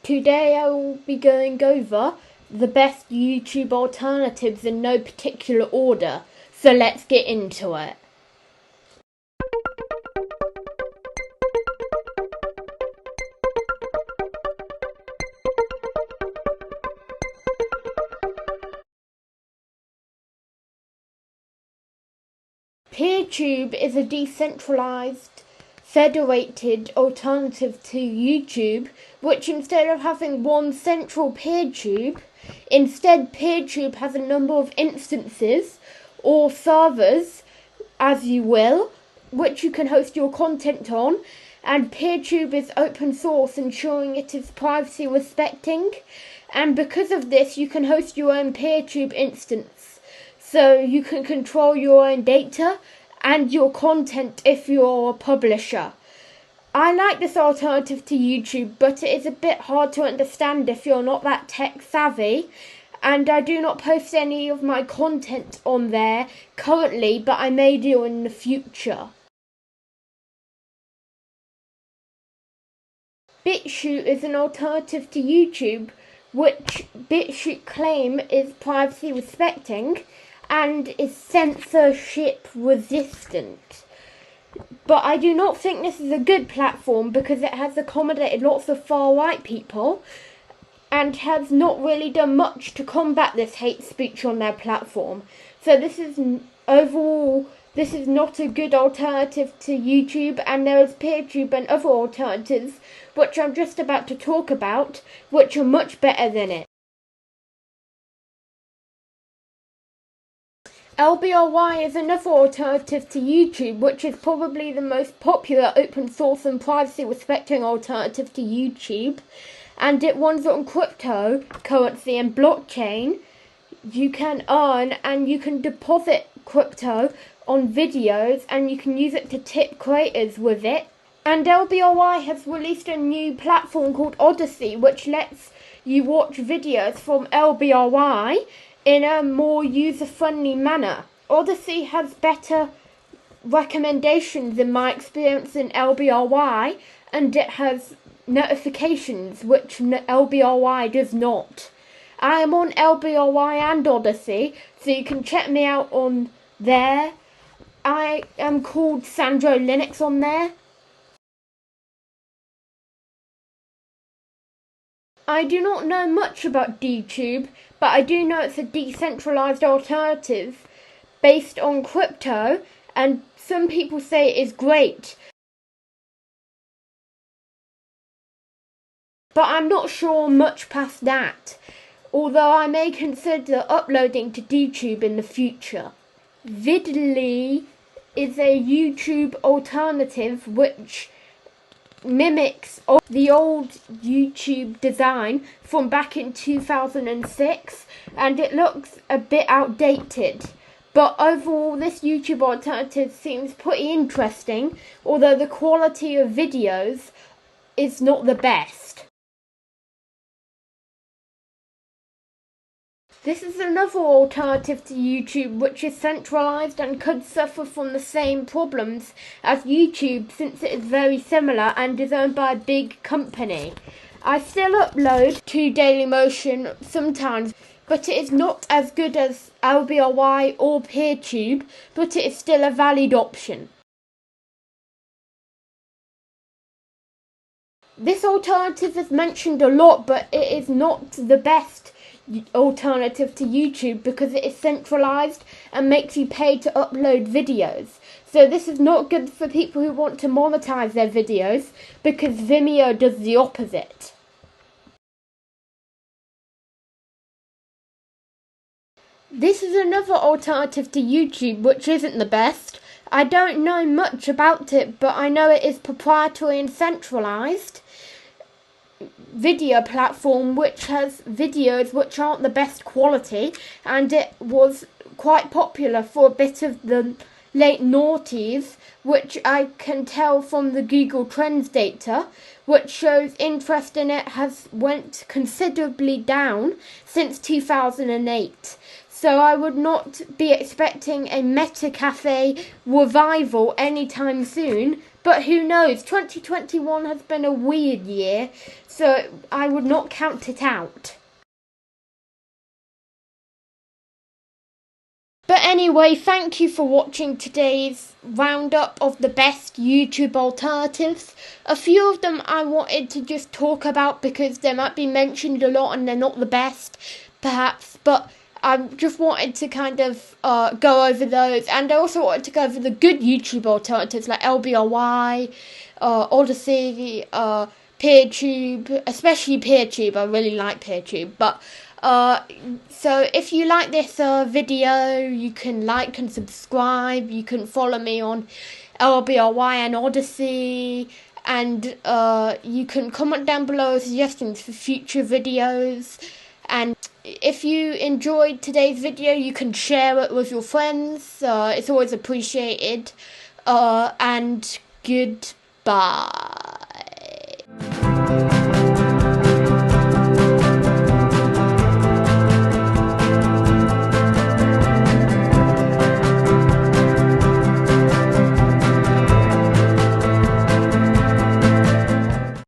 Today I will be going over the best YouTube alternatives in no particular order, so let's get into it. Peertube is a decentralized, federated alternative to YouTube, which instead of having one central Peertube, instead Peertube has a number of instances or servers, as you will, which you can host your content on, and Peertube is open source, ensuring it is privacy respecting, and because of this you can host your own Peertube instance, so you can control your own data and your content if you're a publisher. I like this alternative to YouTube, but it is a bit hard to understand if you're not that tech savvy, and I do not post any of my content on there currently, but I may do in the future. BitChute is an alternative to YouTube, which BitChute claim is privacy respecting and is censorship resistant. But I do not think this is a good platform because it has accommodated lots of far-right people and has not really done much to combat this hate speech on their platform. So this is not a good alternative to YouTube, and there is Peertube and other alternatives which I'm just about to talk about, which are much better than it. LBRY is another alternative to YouTube, which is probably the most popular open source and privacy respecting alternative to YouTube, and it runs on cryptocurrency and blockchain. You can earn and you can deposit crypto on videos, and you can use it to tip creators with it. And LBRY has released a new platform called Odysee, which lets you watch videos from LBRY in a more user-friendly manner. Odysee has better recommendations in my experience than LBRY, and it has notifications, which LBRY does not. I am on LBRY and Odysee, so you can check me out on there. I am called Sandro Linux on there. I do not know much about DTube, but I do know it's a decentralized alternative based on crypto, and some people say it is great. But I'm not sure much past that, although I may consider uploading to DTube in the future. VidLii is a YouTube alternative which mimics the old YouTube design from back in 2006, and it looks a bit outdated. But overall, this YouTube alternative seems pretty interesting, although the quality of videos is not the best. This is another alternative to YouTube which is centralized and could suffer from the same problems as YouTube, since it is very similar and is owned by a big company. I still upload to DailyMotion sometimes, but it is not as good as LBRY or Peertube, but it is still a valid option. This alternative is mentioned a lot, but it is not the best alternative to YouTube because it is centralized and makes you pay to upload videos. So this is not good for people who want to monetize their videos, because Vimeo does the opposite. This is another alternative to YouTube which isn't the best. I don't know much about it, but I know it is proprietary and centralized video platform which has videos which aren't the best quality, and it was quite popular for a bit of the late noughties, which I can tell from the Google Trends data, which shows interest in it has went considerably down since 2008. So I would not be expecting a Metacafe revival anytime soon, But who knows? 2021 has been a weird year, so I would not count it out. But anyway, thank you for watching today's roundup of the best YouTube alternatives. A few of them I wanted to just talk about because they might be mentioned a lot and they're not the best, perhaps, but I just wanted to kind of go over those, and I also wanted to go over the good YouTube alternatives like LBRY, Odysee, Peertube, especially Peertube. I really like Peertube, but so if you like this video, you can like and subscribe. You can follow me on LBRY and Odysee, and you can comment down below suggestions for future videos. And if you enjoyed today's video, you can share it with your friends. It's always appreciated. And goodbye.